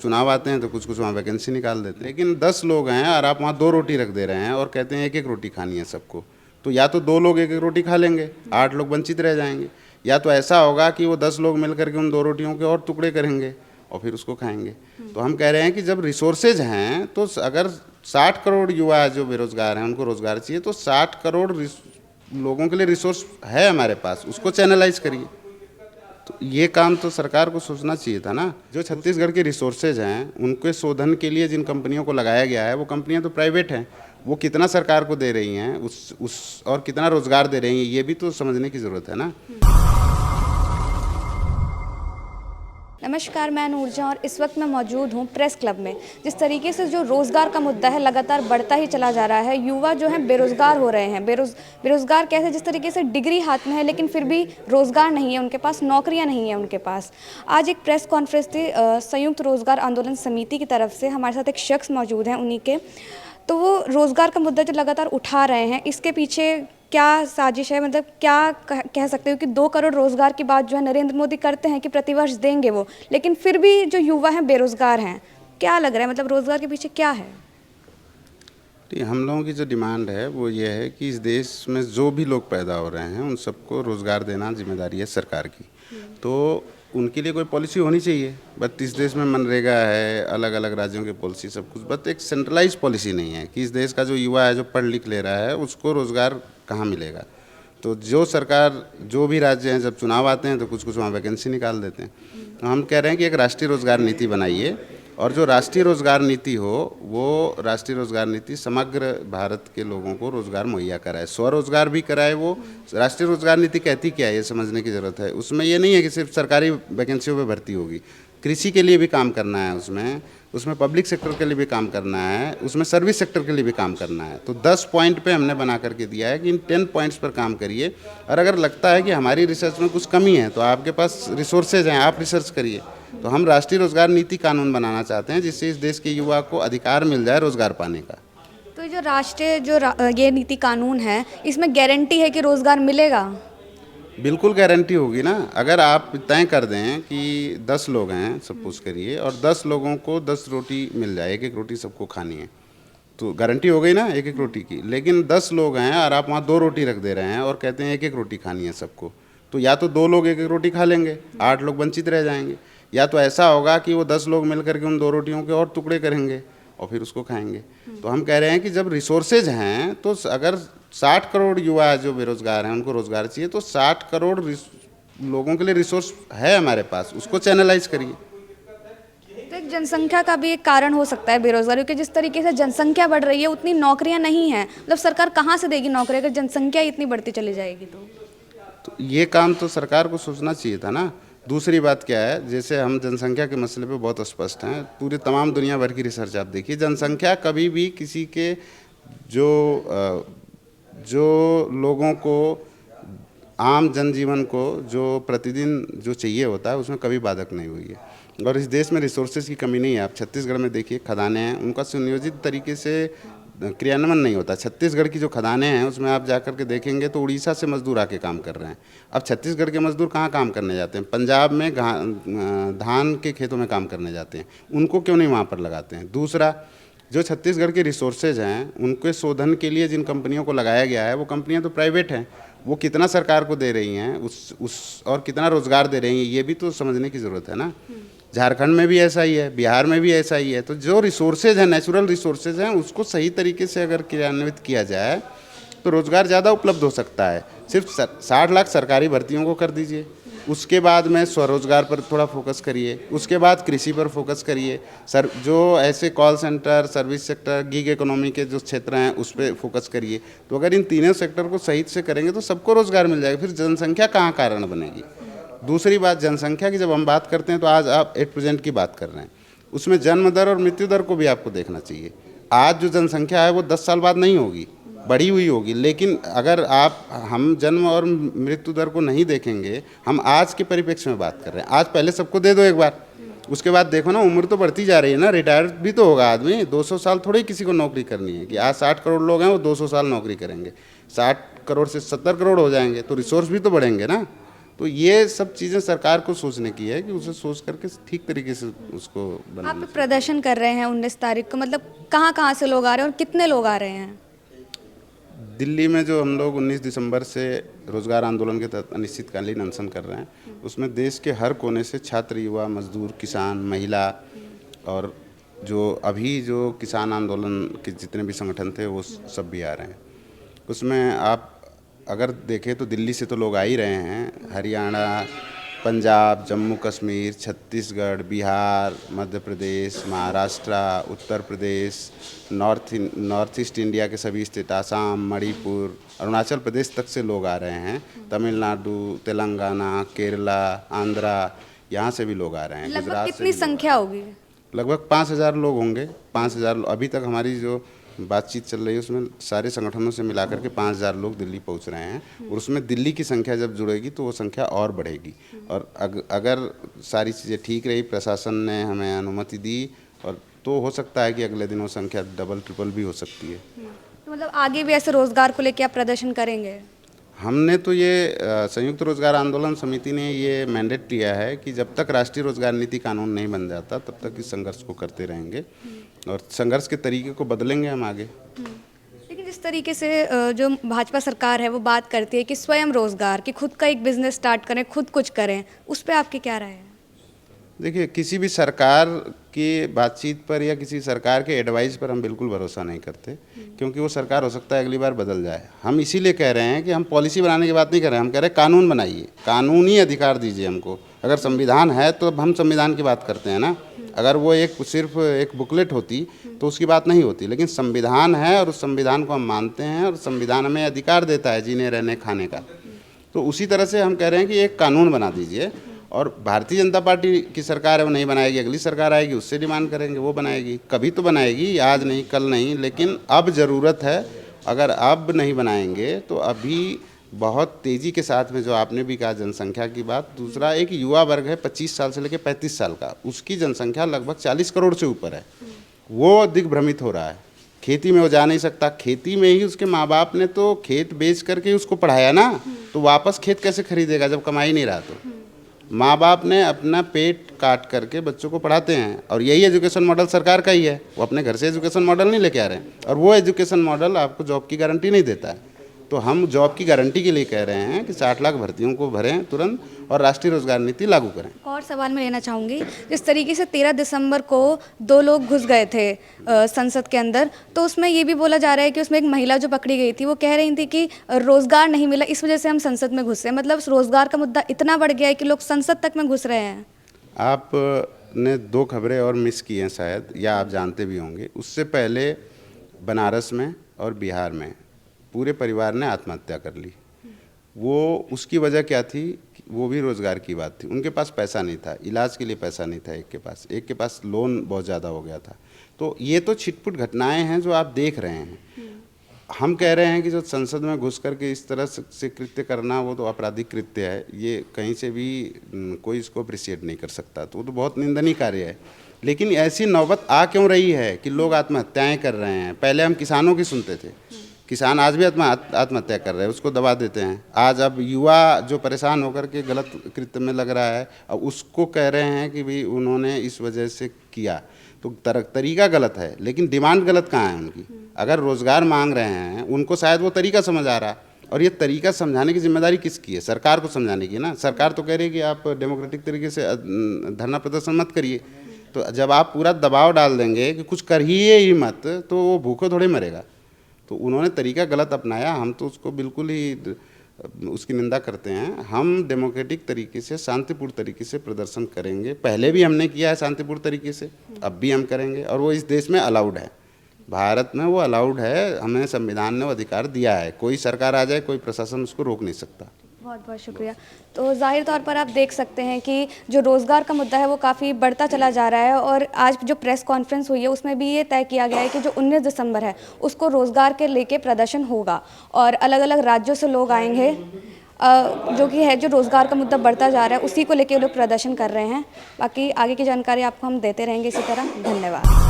चुनाव आते हैं तो कुछ कुछ वहाँ वैकेंसी निकाल देते हैं। लेकिन 10 लोग हैं और आप वहाँ 2 रोटी रख दे रहे हैं और कहते हैं एक एक रोटी खानी है सबको, तो या तो 2 लोग एक एक रोटी खा लेंगे, 8 लोग वंचित रह जाएंगे, या तो ऐसा होगा कि वो 10 लोग मिल करके उन 2 रोटियों के और टुकड़े करेंगे और फिर उसको खाएंगे। तो हम कह रहे हैं कि जब रिसोर्सेज हैं तो अगर 60 करोड़ युवा जो बेरोजगार हैं उनको रोजगार चाहिए, तो 60 करोड़ लोगों के लिए रिसोर्स है हमारे पास, उसको चैनलाइज करिए। तो ये काम तो सरकार को सोचना चाहिए था ना। जो छत्तीसगढ़ के रिसोर्सेज हैं उनके शोधन के लिए जिन कंपनियों को लगाया गया है वो कंपनियां तो प्राइवेट हैं, वो कितना सरकार को दे रही हैं उस और कितना रोजगार दे रही हैं, ये भी तो समझने की ज़रूरत है ना। नमस्कार, मैं नूरजहां और इस वक्त मैं मौजूद हूं प्रेस क्लब में। जिस तरीके से जो रोज़गार का मुद्दा है लगातार बढ़ता ही चला जा रहा है, युवा जो हैं बेरोज़गार हो रहे हैं। बेरोज़गार कैसे, जिस तरीके से डिग्री हाथ में है लेकिन फिर भी रोज़गार नहीं है उनके पास, नौकरियां नहीं है उनके पास। आज एक प्रेस कॉन्फ्रेंस थी संयुक्त रोज़गार आंदोलन समिति की तरफ से। हमारे साथ एक शख्स मौजूद हैं उन्हीं के, तो वो रोज़गार का मुद्दा जो लगातार उठा रहे हैं, इसके पीछे क्या साजिश है, मतलब क्या कह सकते हो कि 2 करोड़ रोज़गार की बात जो है नरेंद्र मोदी करते हैं कि प्रतिवर्ष देंगे वो, लेकिन फिर भी जो युवा हैं बेरोज़गार हैं। क्या लग रहा है, मतलब रोज़गार के पीछे क्या है? हम लोगों की जो डिमांड है वो ये है कि इस देश में जो भी लोग पैदा हो रहे हैं उन सबको रोज़गार देना जिम्मेदारी है सरकार की। तो उनके लिए कोई पॉलिसी होनी चाहिए। बट इस देश में मनरेगा है, अलग अलग राज्यों की पॉलिसी सब कुछ, बट एक सेंट्रलाइज पॉलिसी नहीं है कि इस देश का जो युवा है जो पढ़ लिख ले रहा है उसको रोज़गार कहाँ मिलेगा। तो जो सरकार, जो भी राज्य हैं, जब चुनाव आते हैं तो कुछ कुछ वहाँ वैकेंसी निकाल देते हैं। तो हम कह रहे हैं कि एक राष्ट्रीय रोज़गार नीति बनाइए, और जो राष्ट्रीय रोज़गार नीति हो वो राष्ट्रीय रोज़गार नीति समग्र भारत के लोगों को रोज़गार मुहैया कराए, स्वरोज़गार भी कराए। वो राष्ट्रीय रोज़गार नीति कहती क्या है ये समझने की ज़रूरत है। उसमें ये नहीं है कि सिर्फ सरकारी वैकेंसियों पे भर्ती होगी, कृषि के लिए भी काम करना है, उसमें पब्लिक सेक्टर के लिए भी काम करना है, उसमें सर्विस सेक्टर के लिए भी काम करना है। तो 10 पॉइंट पे हमने बना करके दिया है कि इन 10 पॉइंट्स पर काम करिए, और अगर लगता है कि हमारी रिसर्च में कुछ कमी है तो आपके पास रिसोर्सेज हैं, आप रिसर्च करिए। तो हम राष्ट्रीय रोज़गार नीति कानून बनाना चाहते हैं जिससे इस देश के युवा को अधिकार मिल जाए रोज़गार पाने का। तो जो राष्ट्रीय ये नीति कानून है, इसमें गारंटी है कि रोज़गार मिलेगा? बिल्कुल गारंटी होगी ना। अगर आप तय कर दें कि 10 लोग हैं सपोज करिए, और 10 लोगों को 10 रोटी मिल जाए, एक एक रोटी सबको खानी है, तो गारंटी हो गई ना एक एक रोटी की। लेकिन 10 लोग हैं और आप वहाँ 2 रोटी रख दे रहे हैं और कहते हैं एक एक रोटी खानी है सबको, तो या तो 2 लोग एक एक रोटी खा लेंगे, 8 लोग वंचित रह जाएंगे, या तो ऐसा होगा कि वो 10 लोग मिल करके उन 2 रोटियों के और टुकड़े करेंगे और फिर उसको खाएंगे। तो हम कह रहे हैं कि जब रिसोर्सेज हैं तो अगर 60 करोड़ युवा जो बेरोजगार हैं उनको रोजगार चाहिए, तो 60 करोड़ लोगों के लिए रिसोर्स है हमारे पास, उसको चैनलाइज करिए। तो एक जनसंख्या का भी एक कारण हो सकता है बेरोजगारी, क्योंकि जिस तरीके से जनसंख्या बढ़ रही है उतनी नौकरियां नहीं हैं। मतलब सरकार कहाँ से देगी नौकरी अगर जनसंख्या इतनी बढ़ती चली जाएगी? तो ये काम तो सरकार को सोचना चाहिए था ना। दूसरी बात क्या है, जैसे हम जनसंख्या के मसले पे बहुत स्पष्ट हैं, पूरी तमाम दुनिया भर की रिसर्च आप देखिए, जनसंख्या कभी भी किसी के जो लोगों को आम जनजीवन को जो प्रतिदिन जो चाहिए होता है उसमें कभी बाधक नहीं हुई है। और इस देश में रिसोर्सेज की कमी नहीं है। आप छत्तीसगढ़ में देखिए, खदानें हैं, उनका सुनियोजित तरीके से क्रियान्वयन नहीं होता। छत्तीसगढ़ की जो खदानें हैं उसमें आप जाकर के देखेंगे तो उड़ीसा से मजदूर आके काम कर रहे हैं। अब छत्तीसगढ़ के मजदूर कहाँ काम करने जाते हैं? पंजाब में धान के खेतों में काम करने जाते हैं, उनको क्यों नहीं वहाँ पर लगाते हैं? दूसरा, जो छत्तीसगढ़ के रिसोर्सेज हैं उनके शोधन के लिए जिन कंपनियों को लगाया गया है वो कंपनियां तो प्राइवेट हैं, वो कितना सरकार को दे रही हैं उस और कितना रोजगार दे रही हैं, ये भी तो समझने की ज़रूरत है ना। झारखंड में भी ऐसा ही है, बिहार में भी ऐसा ही है। तो जो रिसोर्सेज हैं, नेचुरल रिसोर्सेज हैं, उसको सही तरीके से अगर क्रियान्वित किया जाए तो रोज़गार ज़्यादा उपलब्ध हो सकता है। सिर्फ 60 लाख सरकारी भर्तियों को कर दीजिए, उसके बाद में स्वरोजगार पर थोड़ा फोकस करिए, उसके बाद कृषि पर फोकस करिए, जो ऐसे call centre, service sector, gig economy के जो क्षेत्र हैं उस पर फोकस करिए। तो अगर इन तीनों सेक्टर को सही से करेंगे तो सबको रोज़गार मिल जाएगा, फिर जनसंख्या कहाँ कारण बनेगी। दूसरी बात, जनसंख्या की जब हम बात करते हैं तो आज आप एट प्रेजेंट की बात कर रहे हैं, उसमें जन्म दर और मृत्यु दर को भी आपको देखना चाहिए। आज जो जनसंख्या है वो 10 साल बाद नहीं होगी, बढ़ी हुई होगी। लेकिन अगर हम जन्म और मृत्यु दर को नहीं देखेंगे, हम आज के परिप्रेक्ष्य में बात कर रहे हैं। आज पहले सबको दे दो एक बार, उसके बाद देखो ना, उम्र तो बढ़ती जा रही है ना, रिटायर भी तो होगा आदमी। 200 साल थोड़ी किसी को नौकरी करनी है कि आज 60 करोड़ लोग हैं वो 200 साल नौकरी करेंगे, 60 करोड़ से 70 करोड़ हो जाएंगे तो रिसोर्स भी तो बढ़ेंगे ना। तो ये सब चीज़ें सरकार को सोचने की है कि उसे सोच करके ठीक तरीके से उसको बनाना आप प्रदर्शन कर रहे हैं 19 तारीख को, मतलब कहाँ कहाँ से लोग आ रहे हैं और कितने लोग आ रहे हैं? दिल्ली में जो हम लोग 19 दिसंबर से रोजगार आंदोलन के तहत अनिश्चितकालीन अनशन कर रहे हैं, उसमें देश के हर कोने से छात्र, युवा, मजदूर, किसान, महिला और जो अभी जो किसान आंदोलन के जितने भी संगठन थे वो सब भी आ रहे हैं। उसमें आप अगर देखें तो दिल्ली से तो लोग आ ही रहे हैं, Haryana, Punjab, Jammu Kashmir, Chhattisgarh, Bihar, Madhya Pradesh, Maharashtra, Uttar Pradesh, north east India के सभी स्टेट, आसाम, मणिपुर, अरुणाचल प्रदेश तक से लोग आ रहे हैं, तमिलनाडु, तेलंगाना, केरला, आंध्रा, यहाँ से भी लोग आ रहे हैं। लगभग गुजरात से कितनी भी संख्या होगी? लगभग 5,000 लोग होंगे। 5,000 अभी तक हमारी जो बातचीत चल रही है उसमें सारे संगठनों से मिलाकर के 5,000 लोग दिल्ली पहुंच रहे हैं, और उसमें दिल्ली की संख्या जब जुड़ेगी तो वो संख्या और बढ़ेगी। और अगर सारी चीज़ें ठीक रही, प्रशासन ने हमें अनुमति दी, और तो हो सकता है कि अगले दिन वो संख्या डबल ट्रिपल भी हो सकती है। तो मतलब आगे भी ऐसे रोजगार को लेकर आप प्रदर्शन करेंगे? हमने तो ये संयुक्त रोजगार आंदोलन समिति ने ये मैंडेट लिया है कि जब तक राष्ट्रीय रोजगार नीति कानून नहीं बन जाता तब तक इस संघर्ष को करते रहेंगे, और संघर्ष के तरीके को बदलेंगे हम आगे। लेकिन जिस तरीके से जो भाजपा सरकार है वो बात करती है कि स्वयं रोजगार, कि खुद का एक बिजनेस स्टार्ट करें, खुद कुछ करें, उस पर आपकी क्या राय है? देखिए, किसी भी सरकार की बातचीत पर या किसी सरकार के एडवाइस पर हम बिल्कुल भरोसा नहीं करते, क्योंकि वो सरकार हो सकता है अगली बार बदल जाए। हम इसीलिए कह रहे हैं कि हम पॉलिसी बनाने की बात नहीं कर रहे हैं, हम कह रहे हैं कानून बनाइए, कानूनी अधिकार दीजिए हमको। अगर संविधान है तो हम संविधान की बात करते हैं ना, अगर वो सिर्फ एक बुकलेट होती तो उसकी बात नहीं होती, लेकिन संविधान है और उस संविधान को हम मानते हैं, और संविधान हमें अधिकार देता है जीने, रहने, खाने का। तो उसी तरह से हम कह रहे हैं कि एक कानून बना दीजिए, और भारतीय जनता पार्टी की सरकार है वो नहीं बनाएगी, अगली सरकार आएगी उससे डिमांड करेंगे, वो बनाएगी, कभी तो बनाएगी, आज नहीं कल नहीं, लेकिन अब ज़रूरत है। अगर अब नहीं बनाएंगे तो अभी बहुत तेज़ी के साथ में, जो आपने भी कहा जनसंख्या की बात, दूसरा एक युवा वर्ग है 25 साल से लेकर 35 साल का, उसकी जनसंख्या लगभग 40 करोड़ से ऊपर है, वो दिग्भ्रमित हो रहा है। खेती में वो जा नहीं सकता, खेती में ही उसके माँ बाप ने तो खेत बेच करके उसको पढ़ाया ना, तो वापस खेत कैसे खरीदेगा जब कमा ही नहीं रहा? तो माँ बाप ने अपना पेट काट करके बच्चों को पढ़ाते हैं, और यही एजुकेशन मॉडल सरकार का ही है। वो अपने घर से एजुकेशन मॉडल नहीं लेके आ रहे हैं, और वो एजुकेशन मॉडल आपको जॉब की गारंटी नहीं देता है। तो हम जॉब की गारंटी के लिए कह रहे हैं कि 60 लाख भर्तियों को भरें तुरंत, और राष्ट्रीय रोजगार नीति लागू करें। एक और सवाल मैं लेना चाहूँगी, जिस तरीके से 13 दिसंबर को 2 लोग घुस गए थे संसद के अंदर, तो उसमें ये भी बोला जा रहा है कि उसमें एक महिला जो पकड़ी गई थी वो कह रही थी कि रोज़गार नहीं मिला, इस वजह से हम संसद में घुसे। मतलब रोज़गार का मुद्दा इतना बढ़ गया है कि लोग संसद तक में घुस रहे हैं। आपने 2 खबरें और मिस की हैं शायद, या आप जानते भी होंगे। उससे पहले बनारस में और बिहार में पूरे परिवार ने आत्महत्या कर ली। वो उसकी वजह क्या थी? वो भी रोज़गार की बात थी। उनके पास पैसा नहीं था, इलाज के लिए पैसा नहीं था, एक के पास लोन बहुत ज़्यादा हो गया था। तो ये तो छिटपुट घटनाएं हैं जो आप देख रहे हैं। हम कह रहे हैं कि जो संसद में घुस करके इस तरह से कृत्य करना, वो तो आपराधिक कृत्य है, ये कहीं से भी कोई इसको अप्रिशिएट नहीं कर सकता, तो वो तो बहुत निंदनीय कार्य है। लेकिन ऐसी नौबत आ क्यों रही है कि लोग आत्महत्याएँ कर रहे हैं? पहले हम किसानों की सुनते थे, किसान आज भी आत्महत्या कर रहे हैं, उसको दबा देते हैं। आज अब युवा जो परेशान होकर के गलत कृत्य में लग रहा है, अब उसको कह रहे हैं कि भाई उन्होंने इस वजह से किया, तो तरीका गलत है, लेकिन डिमांड गलत कहाँ है उनकी? अगर रोज़गार मांग रहे हैं, उनको शायद वो तरीका समझ आ रहा, और ये तरीका समझाने की जिम्मेदारी किसकी है? सरकार को समझाने की ना। सरकार तो कह रही है कि आप डेमोक्रेटिक तरीके से धरना प्रदर्शन मत करिए, तो जब आप पूरा दबाव डाल देंगे कि कुछ करिए ही मत, तो वो भूखे थोड़े मरेगा। तो उन्होंने तरीका गलत अपनाया, हम तो उसको बिल्कुल ही उसकी निंदा करते हैं। हम डेमोक्रेटिक तरीके से, शांतिपूर्ण तरीके से प्रदर्शन करेंगे। पहले भी हमने किया है शांतिपूर्ण तरीके से, अब भी हम करेंगे, और वो इस देश में अलाउड है, भारत में वो अलाउड है। हमें संविधान ने वो अधिकार दिया है, कोई सरकार आ जाए, कोई प्रशासन उसको रोक नहीं सकता। बहुत बहुत शुक्रिया। तो ज़ाहिर तौर पर आप देख सकते हैं कि जो रोज़गार का मुद्दा है वो काफ़ी बढ़ता चला जा रहा है, और आज जो प्रेस कॉन्फ्रेंस हुई है उसमें भी ये तय किया गया है कि जो 19 दिसंबर है उसको रोज़गार के लेके प्रदर्शन होगा, और अलग अलग राज्यों से लोग आएंगे, जो कि है जो रोज़गार का मुद्दा बढ़ता जा रहा है उसी को लेके लोग प्रदर्शन कर रहे हैं। बाकी आगे की जानकारी आपको हम देते रहेंगे इसी तरह। धन्यवाद।